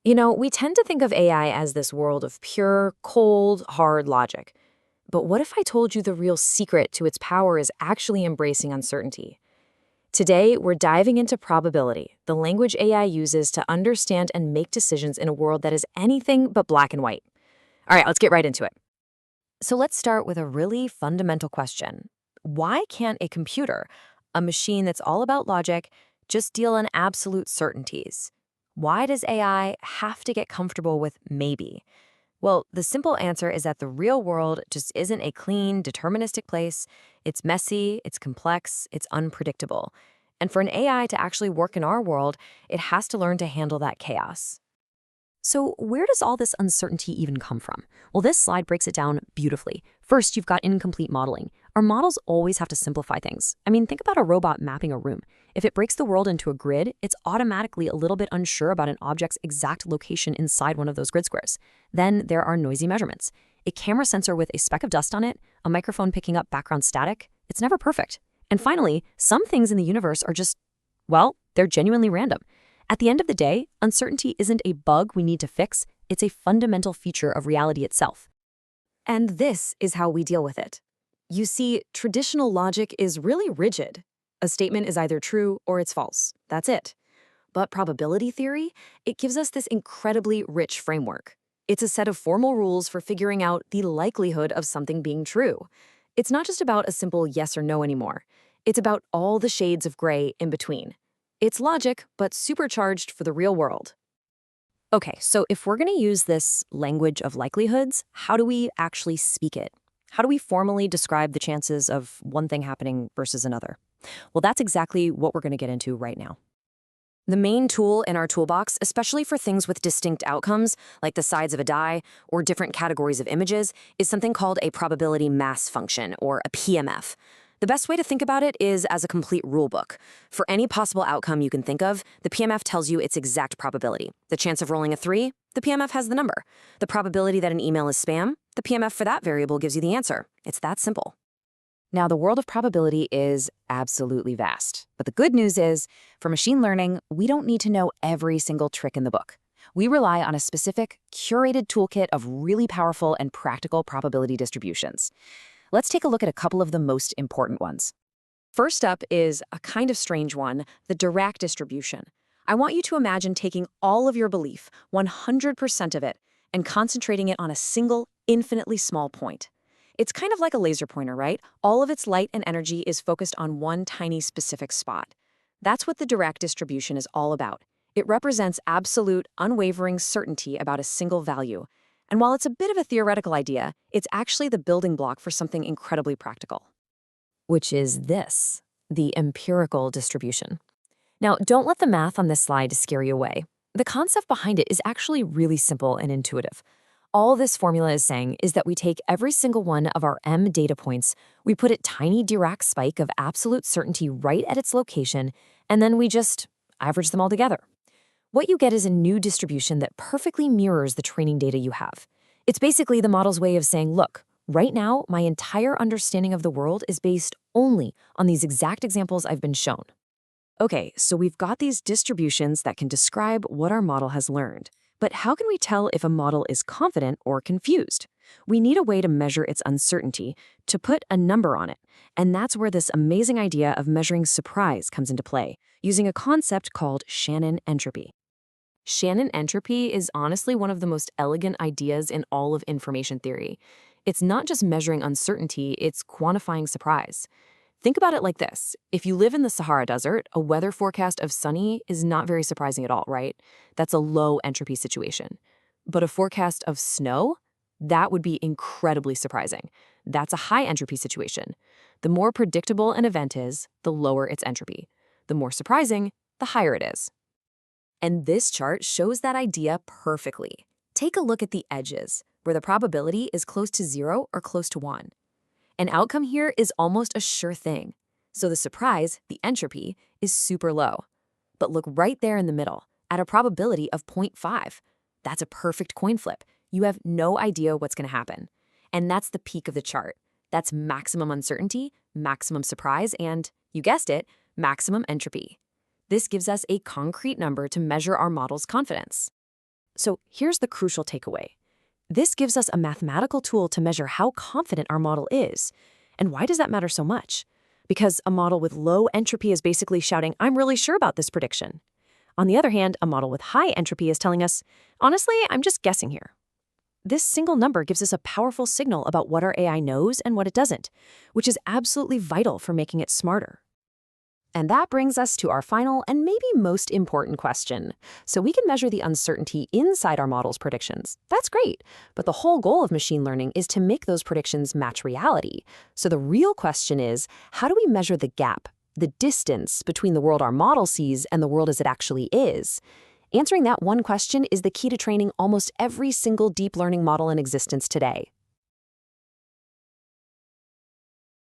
We tend to think of AI as this world of pure, cold, hard logic. But what if I told you the real secret to its power is actually embracing uncertainty? Today, we're diving into probability, the language AI uses to understand and make decisions in a world that is anything but black and white. All right, let's get right into it. So let's start with a really fundamental question. Why can't a computer, a machine that's all about logic, just deal in absolute certainties? Why does AI have to get comfortable with maybe? Well, the simple answer is that the real world just isn't a clean, deterministic place. It's messy, it's complex, it's unpredictable. And for an AI to actually work in our world, it has to learn to handle that chaos. So where does all this uncertainty even come from? Well, this slide breaks it down beautifully. First, you've got incomplete modeling. Our models always have to simplify things. I mean, think about a robot mapping a room. If it breaks the world into a grid, it's automatically a little bit unsure about an object's exact location inside one of those grid squares. Then there are noisy measurements. A camera sensor with a speck of dust on it, a microphone picking up background static, it's never perfect. And finally, some things in the universe are just, well, they're genuinely random. At the end of the day, uncertainty isn't a bug we need to fix, it's a fundamental feature of reality itself. And this is how we deal with it. You see, traditional logic is really rigid. A statement is either true or it's false. That's it. But probability theory, it gives us this incredibly rich framework. It's a set of formal rules for figuring out the likelihood of something being true. It's not just about a simple yes or no anymore. It's about all the shades of gray in between. It's logic, but supercharged for the real world. Okay, so if we're going to use this language of likelihoods, how do we actually speak it? How do we formally describe the chances of one thing happening versus another? Well, that's exactly what we're going to get into right now. The main tool in our toolbox, especially for things with distinct outcomes, like the sides of a die or different categories of images, is something called a probability mass function, or a PMF. The best way to think about it is as a complete rulebook. For any possible outcome you can think of, the PMF tells you its exact probability. The chance of rolling a 3, the PMF has the number. The probability that an email is spam, the PMF for that variable gives you the answer. It's that simple. Now, the world of probability is absolutely vast. But the good news is, for machine learning, we don't need to know every single trick in the book. We rely on a specific, curated toolkit of really powerful and practical probability distributions. Let's take a look at a couple of the most important ones. First up is a kind of strange one, the Dirac distribution. I want you to imagine taking all of your belief, 100% of it, and concentrating it on a single, infinitely small point. It's kind of like a laser pointer, right? All of its light and energy is focused on one tiny specific spot. That's what the Dirac distribution is all about. It represents absolute, unwavering certainty about a single value. And while it's a bit of a theoretical idea, it's actually the building block for something incredibly practical, which is this, the empirical distribution. Now, don't let the math on this slide scare you away. The concept behind it is actually really simple and intuitive. All this formula is saying is that we take every single one of our M data points, we put a tiny Dirac spike of absolute certainty right at its location, and then we just average them all together. What you get is a new distribution that perfectly mirrors the training data you have. It's basically the model's way of saying, look, right now, my entire understanding of the world is based only on these exact examples I've been shown. Okay, so we've got these distributions that can describe what our model has learned. But how can we tell if a model is confident or confused? We need a way to measure its uncertainty, to put a number on it. And that's where this amazing idea of measuring surprise comes into play, using a concept called Shannon entropy. Shannon entropy is honestly one of the most elegant ideas in all of information theory. It's not just measuring uncertainty, it's quantifying surprise. Think about it like this. If you live in the Sahara Desert, a weather forecast of sunny is not very surprising at all, right? That's a low entropy situation. But a forecast of snow? That would be incredibly surprising. That's a high entropy situation. The more predictable an event is, the lower its entropy. The more surprising, the higher it is. And this chart shows that idea perfectly. Take a look at the edges, where the probability is close to 0 or close to 1. An outcome here is almost a sure thing. So the surprise, the entropy, is super low. But look right there in the middle, at a probability of 0.5. That's a perfect coin flip. You have no idea what's going to happen. And that's the peak of the chart. That's maximum uncertainty, maximum surprise, and, you guessed it, maximum entropy. This gives us a concrete number to measure our model's confidence. So here's the crucial takeaway. This gives us a mathematical tool to measure how confident our model is. And why does that matter so much? Because a model with low entropy is basically shouting, I'm really sure about this prediction. On the other hand, a model with high entropy is telling us, honestly, I'm just guessing here. This single number gives us a powerful signal about what our AI knows and what it doesn't, which is absolutely vital for making it smarter. And that brings us to our final and maybe most important question. So we can measure the uncertainty inside our model's predictions. That's great. But the whole goal of machine learning is to make those predictions match reality. So the real question is, how do we measure the gap, the distance between the world our model sees and the world as it actually is? Answering that one question is the key to training almost every single deep learning model in existence today.